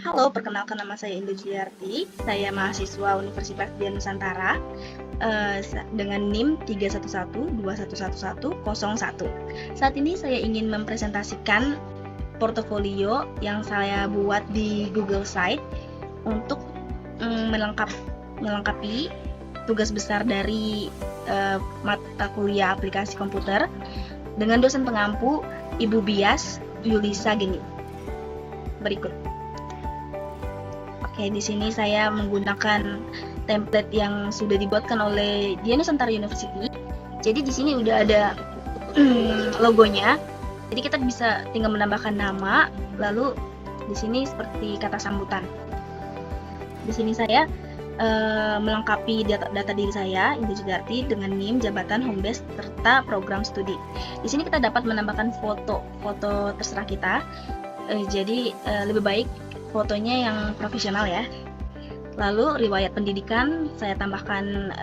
Halo, perkenalkan nama saya Indo Juliarti. Saya mahasiswa Universitas Dian Nusantara dengan NIM 311211101. Saat ini saya ingin mempresentasikan portofolio yang saya buat di Google Site untuk melengkapi tugas besar dari mata kuliah aplikasi komputer dengan dosen pengampu Ibu Bias Yulisa Geni. Berikut. Oke, di sini saya menggunakan template yang sudah dibuatkan oleh Dian Nusantara University. Jadi di sini udah ada logonya. Jadi kita bisa tinggal menambahkan nama, lalu di sini seperti kata sambutan. Di sini saya melengkapi data diri saya, Indo Juliarti, dengan NIM, jabatan, home base, serta program studi. Di sini kita dapat menambahkan foto terserah kita. Jadi lebih baik fotonya yang profesional ya. Lalu riwayat pendidikan, saya tambahkan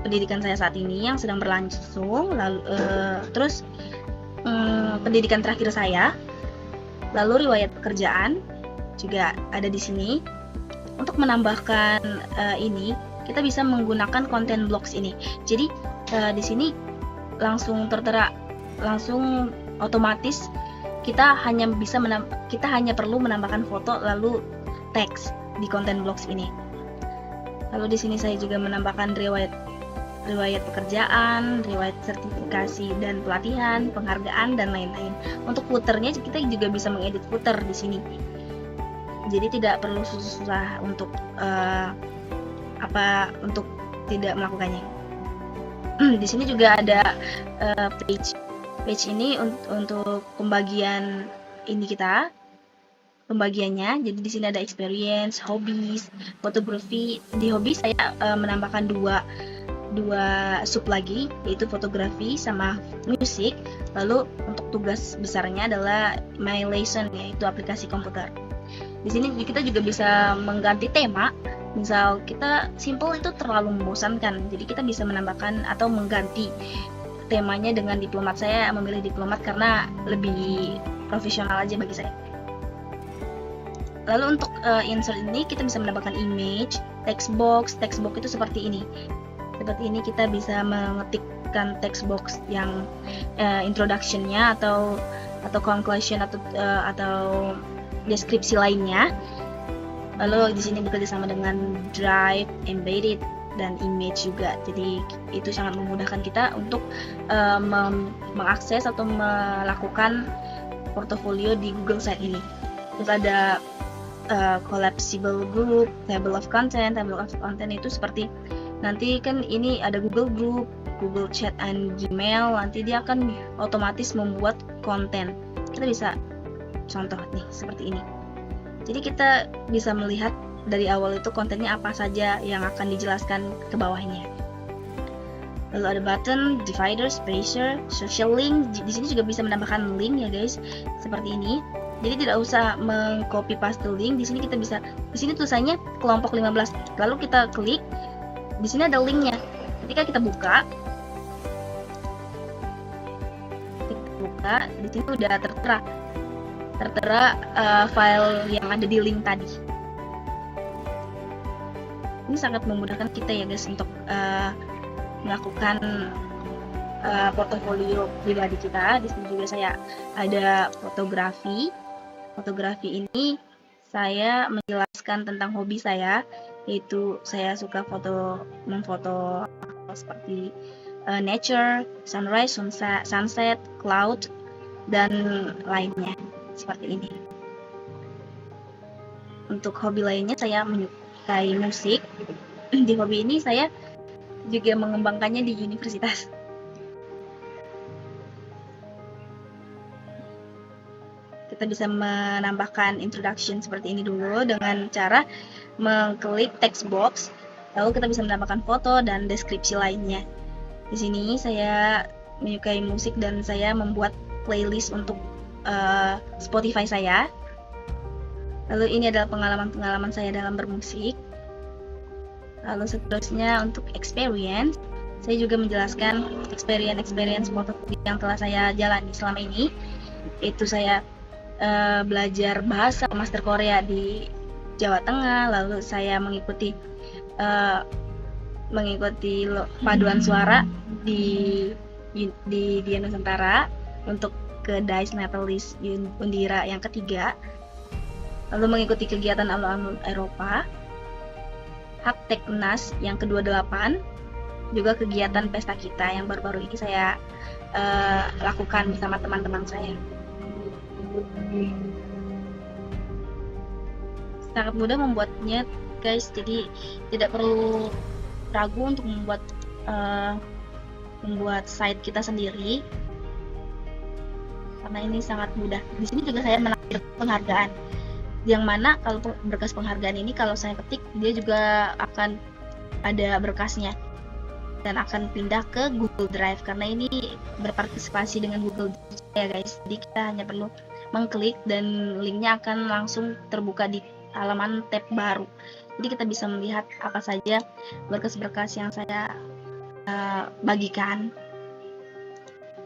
pendidikan saya saat ini yang sedang berlangsung. Lalu terus pendidikan terakhir saya. Lalu riwayat pekerjaan juga ada di sini. Untuk menambahkan ini, kita bisa menggunakan content blocks ini. Jadi di sini langsung tertera, langsung otomatis kita hanya perlu menambahkan foto lalu teks di content blocks ini. Lalu di sini saya juga menambahkan riwayat pekerjaan, riwayat sertifikasi dan pelatihan, penghargaan dan lain-lain. Untuk footernya kita juga bisa mengedit footer di sini. Jadi tidak perlu susah untuk untuk tidak melakukannya. Di sini juga ada page ini untuk pembagian ini pembagiannya. Jadi di sini ada experience, hobbies, fotografi. Di hobi saya menambahkan dua sub lagi, yaitu fotografi sama musik. Lalu untuk tugas besarnya adalah my lesson, yaitu aplikasi komputer. Di sini kita juga bisa mengganti tema. Misal kita simple itu terlalu membosankan, jadi kita bisa menambahkan atau mengganti temanya dengan diplomat. Saya memilih diplomat karena lebih profesional aja bagi saya. Lalu untuk insert ini kita bisa menambahkan image, text box itu seperti ini. Seperti ini kita bisa mengetikkan text box yang introduction-nya atau conclusion atau deskripsi lainnya. Lalu di sini bekerja sama dengan Drive, Embedded, dan Image juga. Jadi itu sangat memudahkan kita untuk mengakses atau melakukan portofolio di Google Site ini. Terus ada collapsible group, table of content itu seperti nanti kan ini ada Google Group, Google Chat, and Gmail. Nanti dia akan otomatis membuat konten. Kita bisa contoh nih seperti ini. Jadi kita bisa melihat dari awal itu kontennya apa saja yang akan dijelaskan ke bawahnya. Lalu ada button, divider, spacer, social link. Di sini juga bisa menambahkan link ya guys, seperti ini. Jadi tidak usah mengcopy paste link. Di sini kita bisa, di sini tulisannya kelompok 15. Lalu kita klik, di sini ada linknya. Ketika kita buka, di sini udah tertera file yang ada di link tadi. Ini sangat memudahkan kita ya guys untuk melakukan portofolio pribadi kita. Di sini juga saya ada fotografi. Fotografi ini saya menjelaskan tentang hobi saya, yaitu saya suka memfoto seperti nature, sunrise, sunset, cloud, dan lainnya. Seperti ini. Untuk hobi lainnya saya menyukai musik. Di hobi ini saya juga mengembangkannya di universitas. Kita bisa menambahkan introduction seperti ini dulu dengan cara mengklik text box. Lalu kita bisa menambahkan foto dan deskripsi lainnya. Di sini saya menyukai musik dan saya membuat playlist untuk Spotify saya. Lalu ini adalah pengalaman saya dalam bermusik. Lalu seterusnya untuk experience, saya juga menjelaskan experience foto yang telah saya jalani selama ini. Itu saya belajar bahasa master Korea di Jawa Tengah, lalu saya mengikuti paduan suara di Dian Nusantara untuk ke Dice Natalis Undira yang ketiga, lalu mengikuti kegiatan alun-alun Eropa, Hakteknas yang ke-28, juga kegiatan pesta kita yang baru-baru ini saya lakukan bersama teman-teman saya. Sangat mudah membuatnya guys, jadi tidak perlu ragu untuk membuat site kita sendiri karena ini sangat mudah. Di sini juga saya menampilkan penghargaan, yang mana kalau berkas penghargaan ini kalau saya ketik dia juga akan ada berkasnya dan akan pindah ke Google Drive karena ini berpartisipasi dengan Google Drive ya guys. Jadi kita hanya perlu mengklik dan linknya akan langsung terbuka di halaman tab baru. Jadi kita bisa melihat apa saja berkas-berkas yang saya bagikan.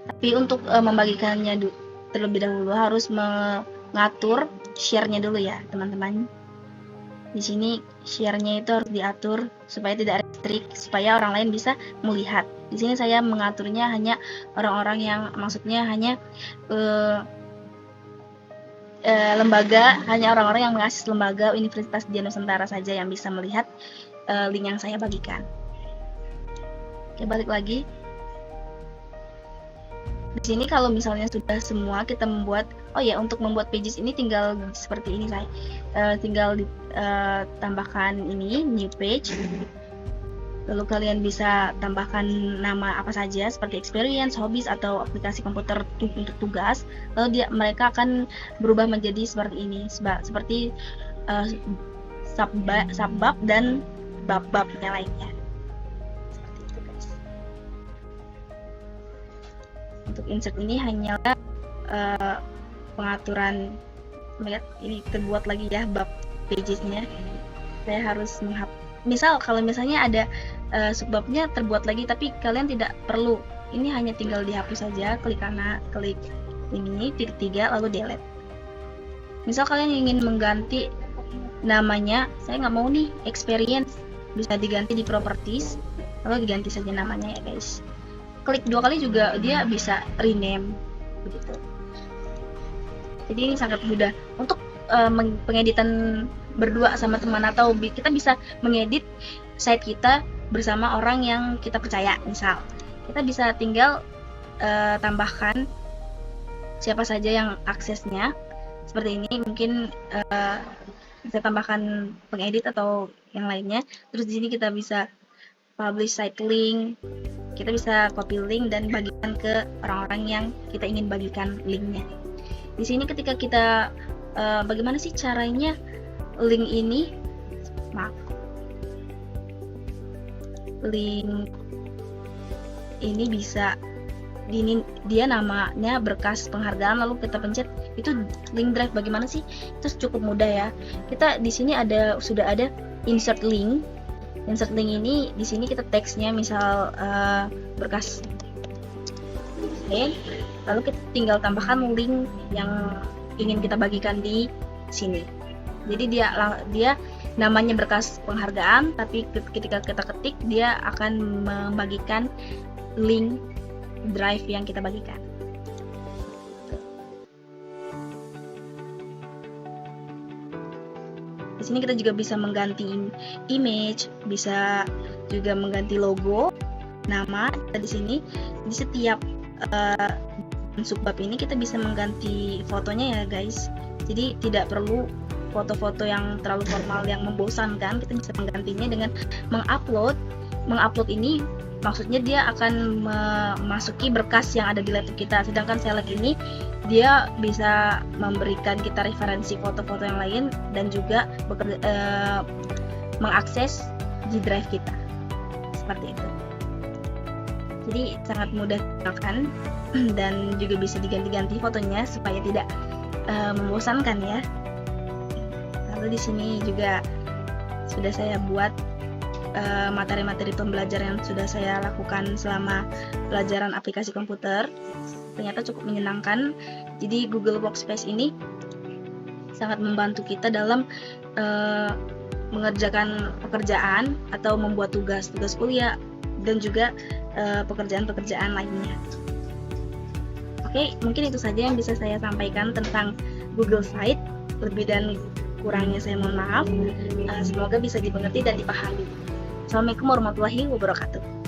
Tapi untuk membagikannya terlebih dahulu harus mengatur share-nya dulu ya teman-teman. Di sini share-nya itu harus diatur supaya tidak restrik, supaya orang lain bisa melihat. Di sini saya mengaturnya hanya orang-orang yang maksudnya hanya lembaga, hanya orang-orang yang mengakses lembaga Universitas Dian Nusantara saja yang bisa melihat link yang saya bagikan. Oke, balik lagi. Di sini kalau misalnya sudah semua kita membuat, oh ya untuk membuat pages ini tinggal seperti ini saya, tinggal tambahkan ini new page. Lalu kalian bisa tambahkan nama apa saja seperti experience, hobbies atau aplikasi komputer untuk tugas. Lalu mereka akan berubah menjadi seperti ini, seperti subbab dan bab-babnya lainnya. Seperti itu guys. Untuk insert ini hanyalah pengaturan, lihat ini terbuat lagi ya bab pagesnya. Saya harus misal kalau misalnya ada subbabnya terbuat lagi tapi kalian tidak perlu, ini hanya tinggal dihapus saja, klik kanan, klik ini titik 3 lalu delete. Misal kalian ingin mengganti namanya, saya nggak mau nih experience, bisa diganti di properties lalu diganti saja namanya ya guys. Klik 2 kali juga dia bisa rename begitu. Jadi ini sangat mudah untuk pengeditan berdua sama teman, atau kita bisa mengedit site kita bersama orang yang kita percaya. Misal kita bisa tinggal tambahkan siapa saja yang aksesnya seperti ini, mungkin bisa tambahkan pengedit atau yang lainnya. Terus di sini kita bisa publish site link, kita bisa copy link dan bagikan ke orang-orang yang kita ingin bagikan linknya. Di sini ketika kita bagaimana sih caranya link ini, link ini bisa dia namanya berkas penghargaan, lalu kita pencet itu link drive. Bagaimana sih? Itu cukup mudah ya. Kita di sini sudah ada insert link. Insert link ini di sini kita teksnya misal berkas. Oke. Lalu kita tinggal tambahkan link yang ingin kita bagikan di sini. Jadi dia namanya berkas penghargaan, tapi ketika kita ketik dia akan membagikan link drive yang kita bagikan. Di sini kita juga bisa mengganti image, bisa juga mengganti logo, nama. Di sini di setiap subbab ini kita bisa mengganti fotonya ya guys. Jadi tidak perlu foto-foto yang terlalu formal yang membosankan, kita bisa menggantinya dengan mengupload ini maksudnya dia akan memasuki berkas yang ada di laptop kita, sedangkan select ini dia bisa memberikan kita referensi foto-foto yang lain dan juga mengakses di drive kita seperti itu. Jadi sangat mudah digunakan dan juga bisa diganti-ganti fotonya supaya tidak membosankan ya. Lalu di sini juga sudah saya buat materi-materi pembelajaran yang sudah saya lakukan selama pelajaran aplikasi komputer. Ternyata cukup menyenangkan. Jadi Google Workspace ini sangat membantu kita dalam mengerjakan pekerjaan atau membuat tugas kuliah dan juga pekerjaan-pekerjaan lainnya. Oke, mungkin itu saja yang bisa saya sampaikan tentang Google Site. Lebih dan kurangnya saya mohon maaf. Semoga bisa dimengerti dan dipahami. Assalamualaikum warahmatullahi wabarakatuh.